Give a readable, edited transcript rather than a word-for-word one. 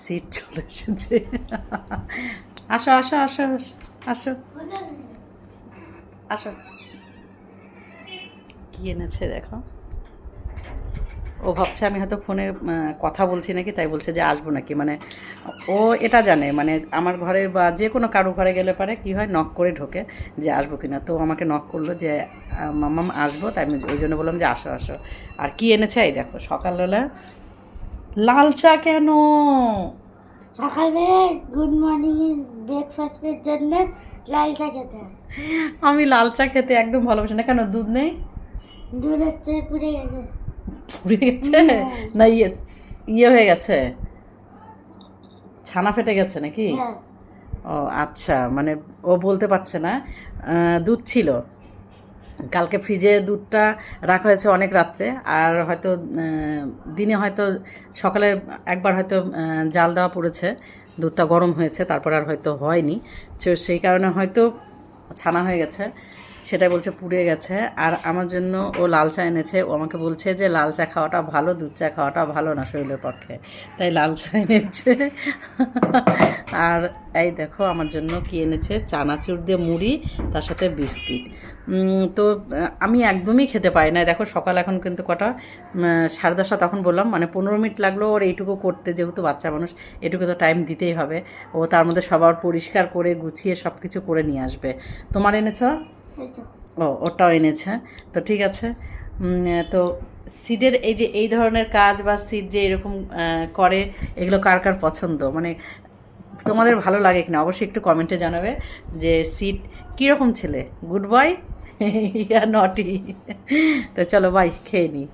Seat চলে এসেছে। আসো আসো আসো আসো আসো। কি এনেছে দেখো। ও ভাবছে আমি হয়তো ফোনে কথা বলছি নাকি, তাই বলছে যে আসবো নাকি। মানে ও এটা জানে, মানে আমার ঘরে বা যে কোনো কারো ঘরে গেলে পারে কি হয়, নক করে ঢোকে যে আসবো কিনা। তো আমাকে নক করলো যে মাম্মাম আসবো, তাই আমি ওই জন্য বললাম যে আসো আসো। আর কি এনেছে এই দেখো, সকালবেলা লাল চা কেন? সকালবেলা গুড মর্নিং ব্রেকফাস্টের জন্য লাল চা খেতে হয়। আমি লাল চা খেতে একদম ভালোবাসি না। কেন, দুধ নেই? দুধ হচ্ছে পুড়ে গেছে। পুড়ে গেছে? না ইয়ে ইয়ে হয়ে গেছে, ছানা ফেটে গেছে নাকি? হ্যাঁ, ও আচ্ছা, মানে ও বলতে পারছে না। দুধ ছিল কালকে ফ্রিজে, দুধটা রাখা হয়েছে অনেক রাত্রে, আর হয়তো দিনে হয়তো সকালে একবার হয়তো জাল দেওয়া পড়েছে, দুধটা গরম হয়েছে, তারপর আর হয়তো হয়নি। তো সেই কারণে হয়তো ছানা হয়ে গেছে, সেটাই বলছে পুড়ে গেছে। আর আমার জন্য ও লাল চা এনেছে। ও আমাকে বলছে যে লাল চা খাওয়াটা ভালো, দুধ চা খাওয়াটা ভালো না শরীরের পক্ষে, তাই লাল চা এনেছে। আর এই দেখো আমার জন্য কি এনেছে, চানাচুর দিয়ে মুড়ি, তার সাথে বিস্কিট। তো আমি একদমই খেতে পারি না। দেখো সকাল এখন কিন্তু কটা, 10:30, তখন বললাম মানে 15 মিনিট লাগলো ওর এইটুকু করতে, যেহেতু বাচ্চা মানুষ এটুকু তো টাইম দিতেই হবে। ও তার মধ্যে সবার পরিষ্কার করে গুছিয়ে সব কিছু করে নিয়ে আসবে। তোমার এনেছো? এই তো। ও ওটাও এনেছে। তো ঠিক আছে। তো সিডের এই যে এই ধরনের কাজ বা সিড যে এরকম করে, এগুলো কার কার পছন্দ, মানে তোমাদের ভালো লাগে কিনা অবশ্যই একটু কমেন্টে জানাবে। যে সিড কীরকম ছেলে, গুড বয় ইয়া নটি। তো চলো বাই, খেয়ে নিই।